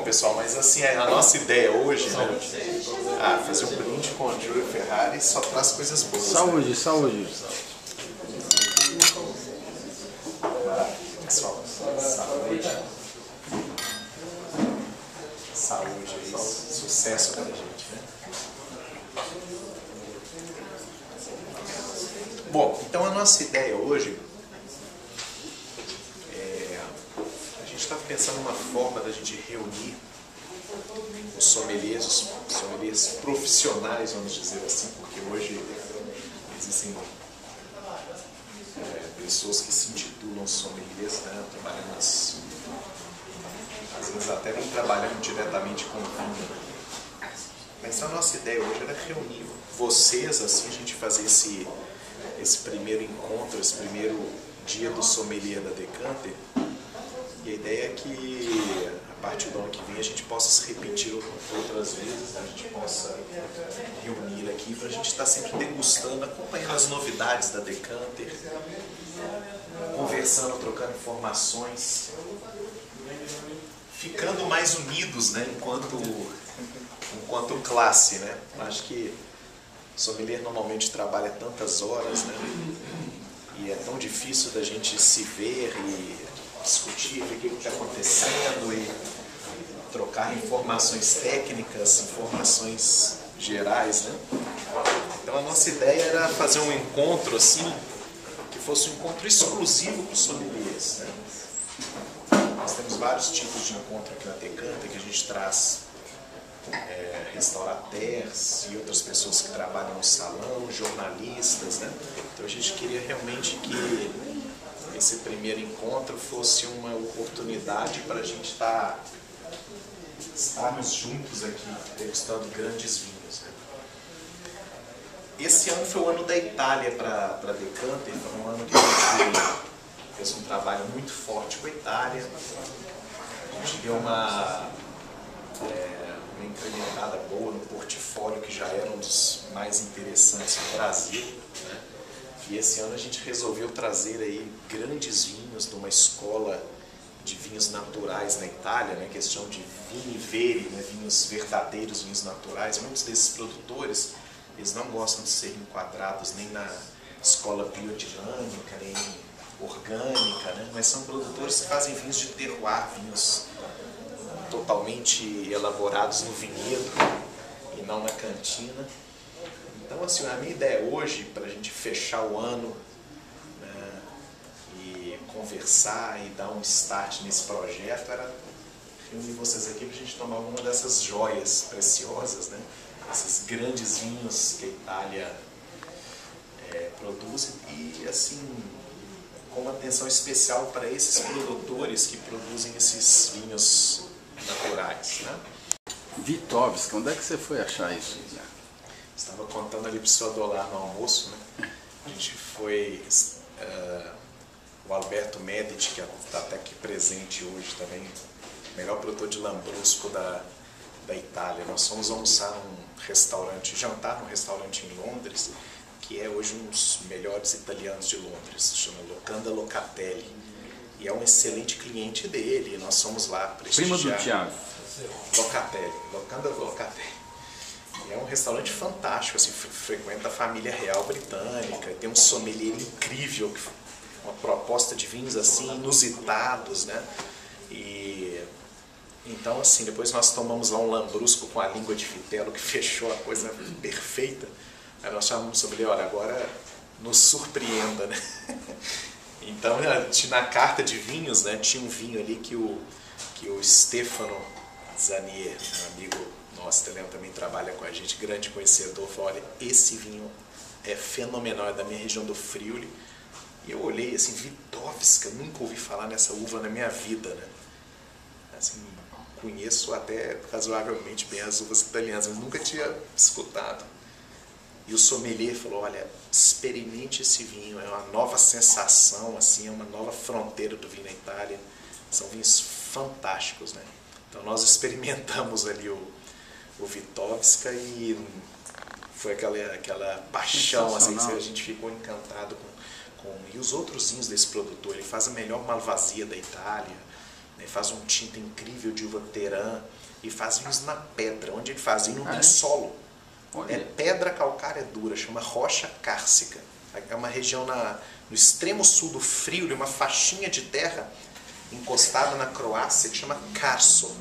pessoal, mas assim, a nossa ideia hoje, né? Fazer um brinde com a Giulio Ferrari só traz coisas boas. Saúde, né? Saúde. Pessoal, saúde. Saúde aí, sucesso pra gente, né? Bom, então a nossa ideia hoje a gente está pensando numa forma da gente reunir os sommeliers profissionais, vamos dizer assim, porque hoje existem pessoas que se intitulam sommeliers, né, trabalhando às vezes até nem trabalhando diretamente com vinho. Mas a nossa ideia hoje era reunir vocês, assim, a gente fazer esse primeiro encontro, esse primeiro dia do sommelier da Decanter. E a ideia é que a partir do ano que vem a gente possa se repetir outras vezes, a gente possa reunir aqui para a gente estar sempre degustando, acompanhando as novidades da Decanter, conversando, trocando informações, ficando mais unidos, né, enquanto classe, né? Acho que o sommelier normalmente trabalha tantas horas, né? E é tão difícil da gente se ver e discutir, ver o que está acontecendo e trocar informações técnicas, informações gerais, né? Então a nossa ideia era fazer um encontro assim, que fosse um encontro exclusivo para os sommeliers, né? Nós temos vários tipos de encontro aqui na Decanter, que a gente traz restaurateurs e outras pessoas que trabalham no salão, jornalistas, né? Então a gente queria realmente que esse primeiro encontro fosse uma oportunidade para a gente estarmos juntos aqui, degustando grandes vinhos, né? Esse ano foi o ano da Itália para a Decanter, foi um ano que a gente fez um trabalho muito forte com a Itália. A gente deu uma incrementada boa no portfólio, que já era um dos mais interessantes do Brasil, né? E esse ano a gente resolveu trazer aí grandes vinhos de uma escola de vinhos naturais na Itália, né, que eles chamam de vini veri, né, vinhos verdadeiros, vinhos naturais. Muitos desses produtores, eles não gostam de ser enquadrados nem na escola biodinâmica, nem orgânica, né, mas são produtores que fazem vinhos de terroir, vinhos totalmente elaborados no vinhedo e não na cantina. Então, assim, a minha ideia hoje, para a gente fechar o ano, né, e conversar e dar um start nesse projeto, era reunir vocês aqui para a gente tomar alguma dessas joias preciosas, né, esses grandes vinhos que a Itália produz, e, assim, com uma atenção especial para esses produtores que produzem esses vinhos naturais, né? Vitovska, onde é que você foi achar isso? Estava contando ali para o seu Adolar no almoço, né? A gente foi, o Alberto Medici, que está até aqui presente hoje também, melhor produtor de lambrusco da Itália. Nós fomos almoçar jantar num restaurante em Londres, que é hoje um dos melhores italianos de Londres, se chama Locanda Locatelli. E é um excelente cliente dele, e nós fomos lá prestigiar. Prima do Thiago. Locatelli, Locanda Locatelli. E é um restaurante fantástico, assim, frequenta a família real britânica, tem um sommelier incrível, uma proposta de vinhos assim inusitados, né? E então, assim, depois nós tomamos lá um lambrusco com a língua de vitelo, que fechou a coisa perfeita. Aí nós chamamos o sommelier, olha, agora nos surpreenda, né? Então, na carta de vinhos, né, tinha um vinho ali que o Stefano Zanier, um amigo nosso italiano, também trabalha com a gente, grande conhecedor, falou, olha, esse vinho é fenomenal, é da minha região do Friuli. E eu olhei assim, Vitovska, nunca ouvi falar nessa uva na minha vida, né? Assim, conheço até razoavelmente bem as uvas italianas, mas nunca tinha escutado. E o sommelier falou, olha, experimente esse vinho, é uma nova sensação, assim, é uma nova fronteira do vinho na Itália. São vinhos fantásticos, né? Então nós experimentamos ali o Vitovska e foi aquela paixão, assim, que a gente ficou encantado com. E os outros vinhos desse produtor, ele faz a melhor malvasia da Itália, Ele faz um tinta incrível de uva terã e faz vinhos na pedra. Onde ele faz vinho não tem solo. É pedra calcária dura, chama rocha cárcica. É uma região no extremo sul do Friuli, uma faixinha de terra encostada na Croácia que chama Karso.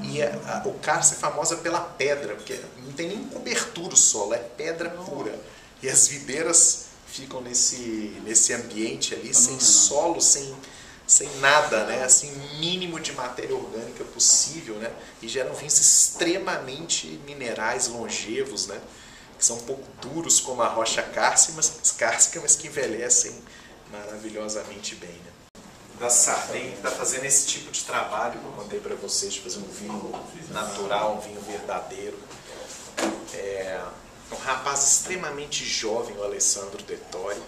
E o Karso é famosa pela pedra, porque não tem nem cobertura o solo, é pedra pura. E as videiras ficam nesse ambiente ali, sem solo, sem nada, né? Assim, mínimo de matéria orgânica possível, né? E geram vinhos extremamente minerais, longevos, né? Que são um pouco duros como a rocha cárcica, mas que envelhecem maravilhosamente bem, né? Da Sardenha, que está fazendo esse tipo de trabalho que eu contei para vocês, de fazer um vinho natural, um vinho verdadeiro. Um rapaz extremamente jovem, o Alessandro Dettori,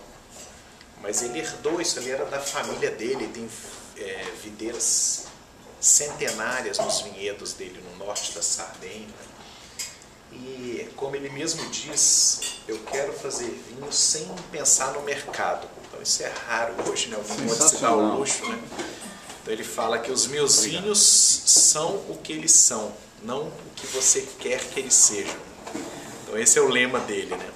mas ele herdou isso, ele era da família dele, tem videiras centenárias nos vinhedos dele no norte da Sardenha. E como ele mesmo diz, eu quero fazer vinho sem pensar no mercado. Então isso é raro hoje, né? Alguém pode se dar o luxo, né? Então ele fala que os meus vinhos são o que eles são, não o que você quer que eles sejam. Então esse é o lema dele, né?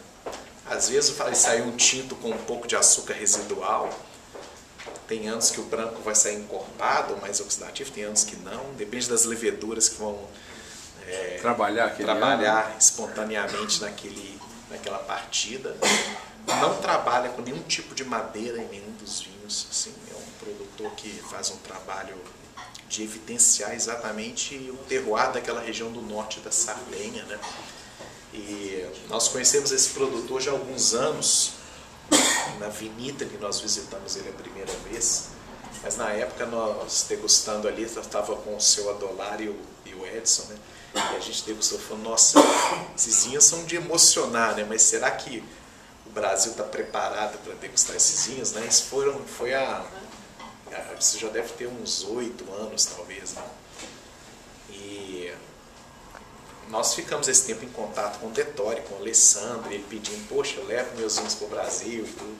Às vezes vai sair um tinto com um pouco de açúcar residual. Tem anos que o branco vai sair encorpado, mais oxidativo, tem anos que não. Depende das leveduras que vão trabalhar espontaneamente naquela partida. Não trabalha com nenhum tipo de madeira em nenhum dos vinhos. Assim, é um produtor que faz um trabalho de evidenciar exatamente o terroir daquela região do norte da Sardenha, né? E nós conhecemos esse produtor já há alguns anos, na Vinita, que nós visitamos ele a primeira vez, mas na época nós degustando ali, estava com o seu Adolari e o Edson, né? E a gente degustou e falou, nossa, esses vinhos são de emocionar, né? Mas será que o Brasil está preparado para degustar esses vinhos, né? Isso isso já deve ter uns 8 anos, talvez, né? E nós ficamos esse tempo em contato com o Dettori, com o Alessandro, ele pedindo, poxa, leva meus vinhos para o Brasil e tudo.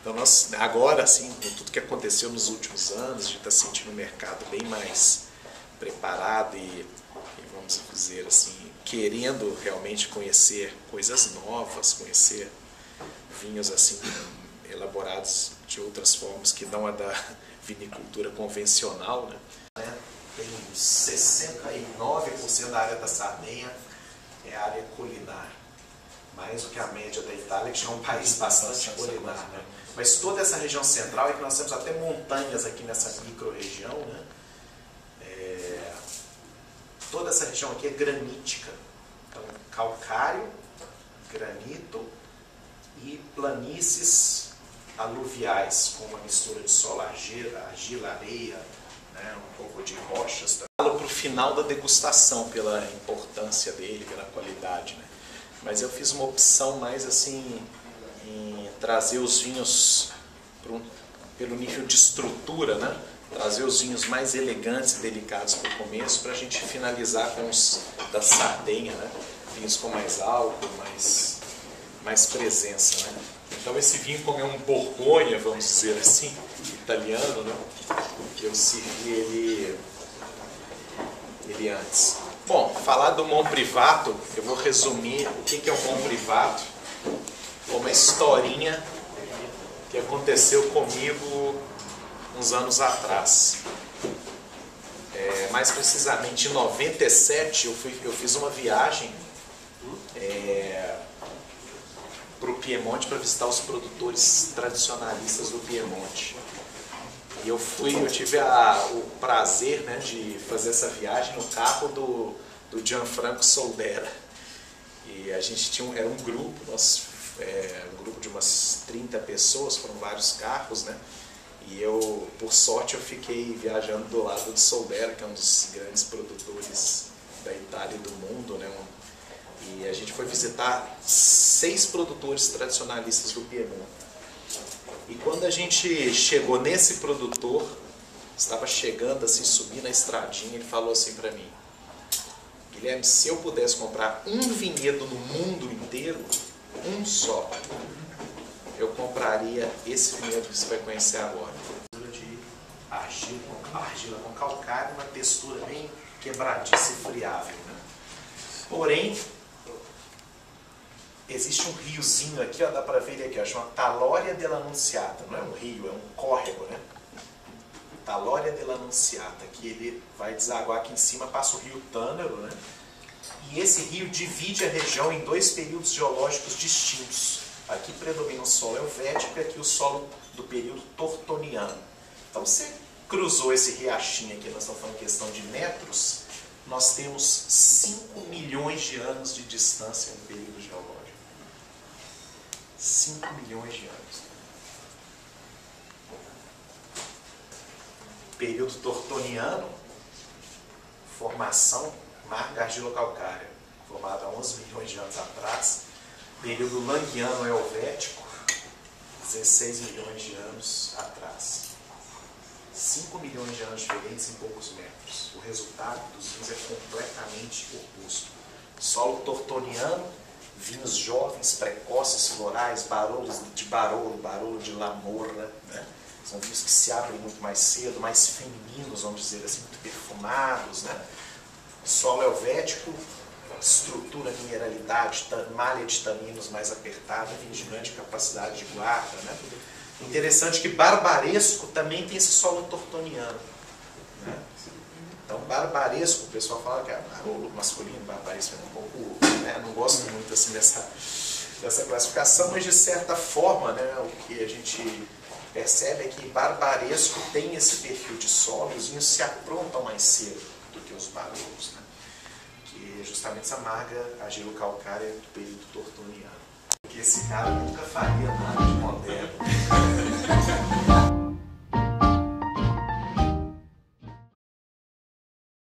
Então nós, agora, assim, com tudo que aconteceu nos últimos anos, a gente está sentindo o mercado bem mais preparado e, vamos dizer assim, querendo realmente conhecer coisas novas, conhecer vinhos assim elaborados de outras formas que não a da vinicultura convencional, né? Tem 69% da área da Sardenha é área culinar, mais do que a média da Itália, que já é um país bastante culinar, né? Mas toda essa região central é que nós temos até montanhas aqui nessa micro-região, né? Toda essa região aqui é granítica, então calcário, granito e planícies aluviais, com uma mistura de solo, argila, areia, né, um pouco de rochas. Falo para o final da degustação pela importância dele, pela qualidade, né? Mas eu fiz uma opção mais assim em trazer os vinhos pelo nível de estrutura, né? Trazer os vinhos mais elegantes e delicados para o começo, para a gente finalizar com os da Sardenha, né? Vinhos com mais álcool, mais presença, né? Então esse vinho, como é um Borgonha, vamos dizer assim, italiano, né? Eu servi ele antes. Bom, falar do Mont Privato, eu vou resumir o que é o Mont Privato, uma historinha que aconteceu comigo uns anos atrás. Mais precisamente em 97 eu fiz uma viagem para o Piemonte para visitar os produtores tradicionalistas do Piemonte. E eu tive o prazer, né, de fazer essa viagem no carro do Gianfranco Soldera. E a gente era um grupo, um grupo de umas 30 pessoas, foram vários carros, né? E eu, por sorte, eu fiquei viajando do lado de Soldera, que é um dos grandes produtores da Itália e do mundo, né? E a gente foi visitar 6 produtores tradicionalistas do Piemonte. E quando a gente chegou nesse produtor, estava chegando assim, subindo a estradinha, ele falou assim para mim: Guilherme, se eu pudesse comprar um vinhedo no mundo inteiro, um só, eu compraria esse vinhedo que você vai conhecer agora. De argila com calcário, uma textura bem quebradiça e friável, né? Porém, existe um riozinho aqui, ó, dá para ver ele aqui, ó, chama Talória della Annunziata. Não é um rio, é um córrego, né? Talória della Annunziata, que ele vai desaguar aqui em cima, passa o rio Tânaro, né? E esse rio divide a região em dois períodos geológicos distintos. Aqui predomina o solo helvético e aqui o solo do período tortoniano. Então, você cruzou esse riachinho aqui, nós estamos falando questão de metros, nós temos 5 milhões de anos de distância no período geológico. 5 milhões de anos. Período tortoniano, formação marga argilo-calcária, formada há 11 milhões de anos atrás. Período languiano helvético, 16 milhões de anos atrás. 5 milhões de anos diferentes em poucos metros. O resultado dos vinhos é completamente oposto. Solo tortoniano, vinhos jovens, precoces, florais, barolos de Barolo, Barolo de Lamorra, né? São vinhos que se abrem muito mais cedo, mais femininos, vamos dizer assim, muito perfumados, né? Solo helvético, estrutura, mineralidade, malha de taninos mais apertada, vinho de grande capacidade de guarda, né? Interessante que Barbaresco também tem esse solo tortoniano, né? Então, Barbaresco, o pessoal fala que é Barolo masculino, Barbaresco é um pouco, né? Não gosto muito assim dessa classificação, mas de certa forma, né, o que a gente percebe é que Barbaresco tem esse perfil de solo e os vinhos se aprontam mais cedo do que os Barolos, né? Que é justamente essa marga argilo-calcária do período tortoniano. Porque esse cara nunca faria nada de moderno.